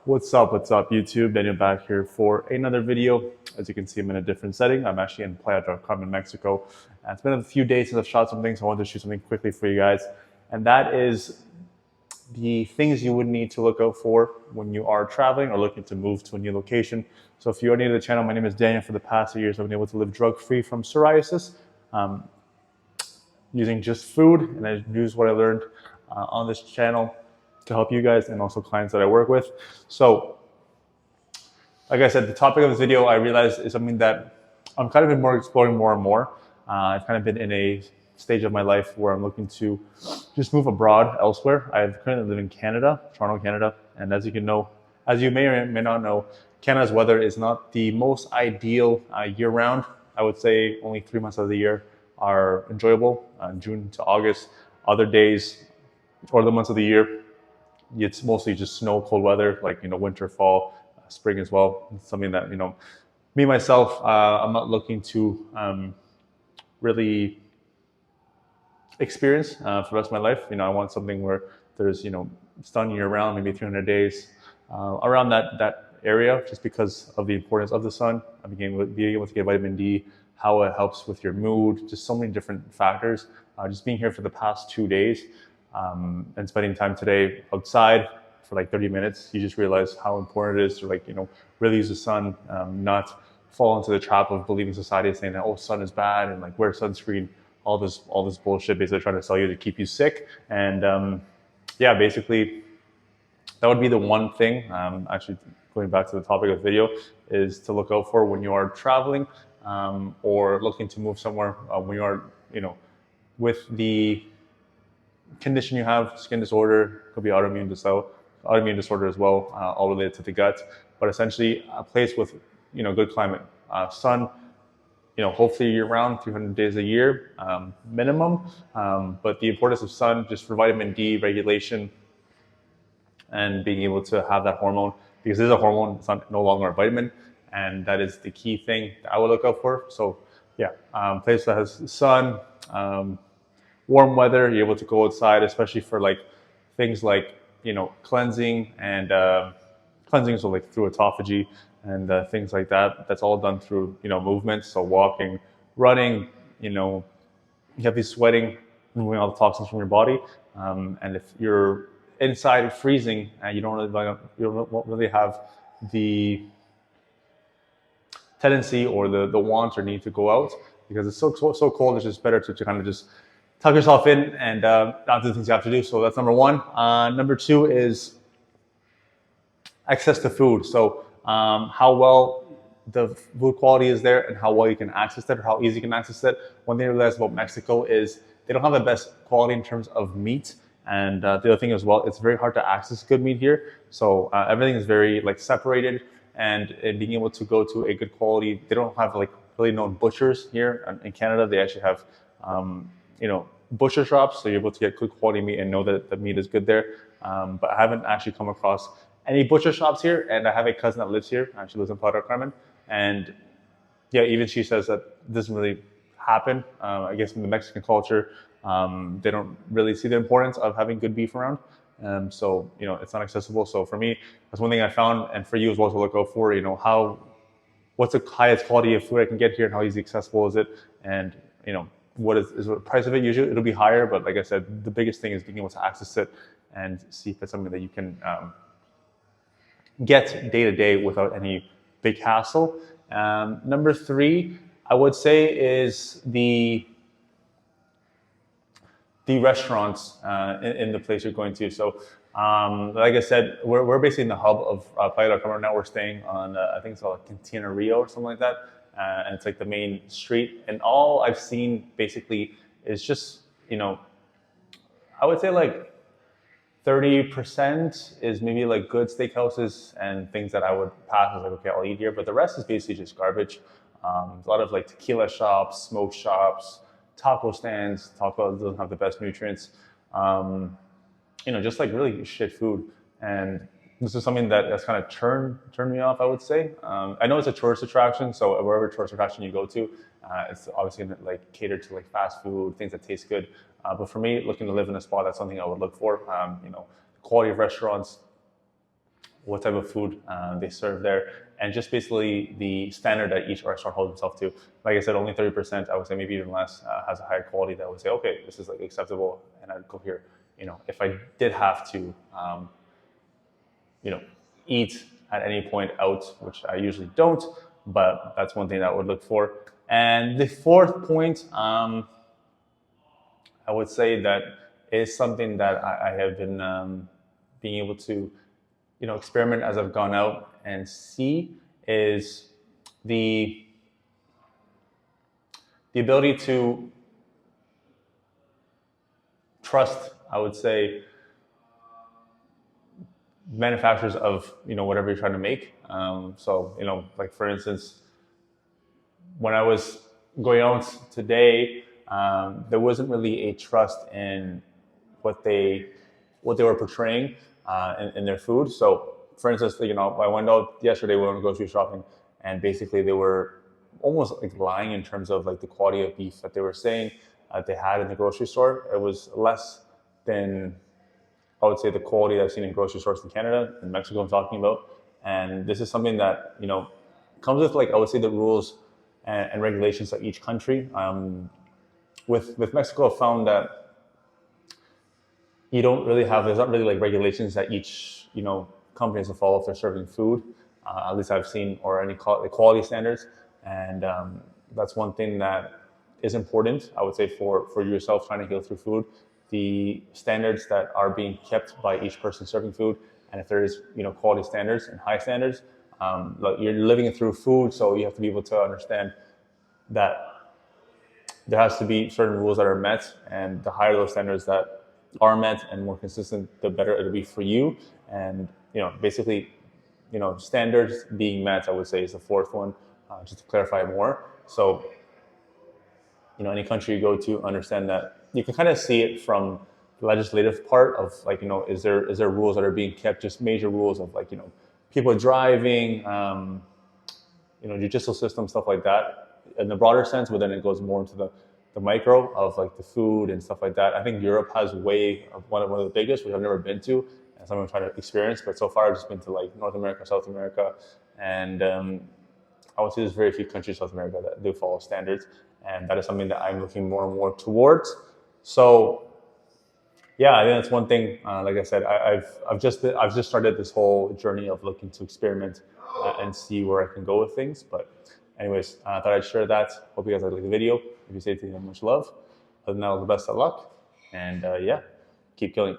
What's up, YouTube? Daniel back here for another video. As you can see, I'm in a different setting. I'm actually in Playa del Carmen, Mexico. It's been a few days since I've shot something, so I wanted to shoot something quickly for you guys. And that is the things you would need to look out for when you are traveling or looking to move to a new location. So if you are new to the channel, my name is Daniel. For the past 2 years, I've been able to live drug-free from psoriasis using just food, and I use what I learned on this channel to help you guys and also clients that I work with. So, like I said, the topic of this video I realized is something that I'm kind of been more exploring more and more. I've kind of been in a stage of my life where I'm looking to just move abroad elsewhere. I currently live in Canada, Toronto, Canada, and as you may or may not know, Canada's weather is not the most ideal year-round. I would say only 3 months of the year are enjoyable, June to August. Other days or the months of the year, it's mostly just snow, cold weather, like winter, fall, spring as well. It's something that me myself, I'm not looking to really experience for the rest of my life. I want something where there's sun year round, maybe 300 days around that area, just because of the importance of the sun, being able to get vitamin D, how it helps with your mood, just so many different factors. Just being here for the past 2 days and spending time today outside for like 30 minutes, you just realize how important it is to really use the sun, not fall into the trap of believing society is saying that, oh, sun is bad and like wear sunscreen, all this bullshit basically trying to sell you to keep you sick. And yeah, basically that would be the one thing, actually going back to the topic of the video, is to look out for when you are traveling or looking to move somewhere, when you are with the condition you have, skin disorder, could be autoimmune disorder as well, all related to the gut, but essentially a place with good climate, sun, hopefully year round, 300 days a year minimum, but the importance of sun just for vitamin D regulation and being able to have that hormone, because it is a hormone, it's no longer a vitamin, and that is the key thing that I would look out for. So yeah, place that has sun, warm weather, you're able to go outside, especially for like things like cleansing and cleansing, so like through autophagy and things like that. That's all done through movements, so walking, running, heavy sweating, removing all the toxins from your body. And if you're inside freezing and you don't really have the tendency or the want or need to go out because it's so cold, it's just better to kind of just tuck yourself in and not do the things you have to do. So that's number one. Number two is access to food. So how well the food quality is there and how well you can access it or how easy you can access it. One thing I realized about Mexico is they don't have the best quality in terms of meat. And the other thing as well, it's very hard to access good meat here. So everything is very separated, and being able to go to a good quality, they don't have really known butchers here in Canada. They actually have butcher shops, so you're able to get good quality meat and know that the meat is good there. But I haven't actually come across any butcher shops here, and I have a cousin that lives here. She lives in Playa del Carmen, and yeah, even she says that it doesn't really happen. I guess in the Mexican culture, they don't really see the importance of having good beef around. So it's not accessible. So for me, that's one thing I found, and for you as well to look out for. What's the highest quality of food I can get here, and how easy accessible is it, and what is the price of it? Usually it'll be higher, but like I said, the biggest thing is being able to access it and see if it's something that you can get day to day without any big hassle. Number three, I would say, is the restaurants in the place you're going to. So like I said, we're basically in the hub of Playa del Carmen. Now we're staying on, I think it's called Cantina Rio or something like that. And it's like the main street. And all I've seen basically is just, I would say 30% is maybe like good steakhouses and things that I would pass as okay, I'll eat here. But the rest is basically just garbage. A lot of tequila shops, smoke shops, taco stands. Taco doesn't have the best nutrients. Just really shit food. And this is something that's kind of turned me off, I would say. I know it's a tourist attraction, so wherever tourist attraction you go to, it's obviously going to cater to fast food, things that taste good. But for me, looking to live in a spot, that's something I would look for. Quality of restaurants, what type of food they serve there, and just basically the standard that each restaurant holds itself to. Like I said, only 30%, I would say maybe even less, has a higher quality that would say, okay, this is like acceptable, and I'd go here. You know, if I did have to, you know, eat at any point out, which I usually don't, but that's one thing that I would look for. And the fourth point, I would say that is something that I have been being able to, you know, experiment as I've gone out and see is the ability to trust, I would say, manufacturers of, you know, whatever you're trying to make. So, you know, like for instance, when I was going out today, there wasn't really a trust in what they were portraying in their food. So, for instance, you know, I went out yesterday, we went grocery shopping, and basically they were almost like lying in terms of like the quality of beef that they were saying they had in the grocery store. It was less than, I would say, the quality that I've seen in grocery stores in Canada and Mexico I'm talking about. And this is something that, you know, comes with, like, I would say, the rules and regulations of each country. With Mexico, I found that you don't really have, there's not really like regulations that each, you know, company has to follow if they're serving food. At least I've seen, or any quality standards. And that's one thing that is important, I would say, for yourself trying to heal through food. The standards that are being kept by each person serving food, and if there is, you know, quality standards and high standards, like you're living through food, so you have to be able to understand that there has to be certain rules that are met, and the higher those standards that are met and more consistent, the better it'll be for you. And, you know, basically, you know, standards being met, I would say, is the fourth one, just to clarify more. So, you know, any country you go to, understand that you can kind of see it from the legislative part of, like, you know, is there rules that are being kept, just major rules of, like, you know, people driving, you know, judicial system, stuff like that in the broader sense, but then it goes more into the micro of like the food and stuff like that. I think Europe has way of one of the biggest, which I've never been to, and something I'm trying to experience. But so far, I've just been to like North America, South America, and I would say there's very few countries in South America that do follow standards, and that is something that I'm looking more and more towards. So, yeah, I think that's one thing. Like I said, I've just started this whole journey of looking to experiment and see where I can go with things. But anyways, I thought I'd share that. Hope you guys liked the video. If you say anything, much love. Other than that, all the best of luck, and yeah, keep killing.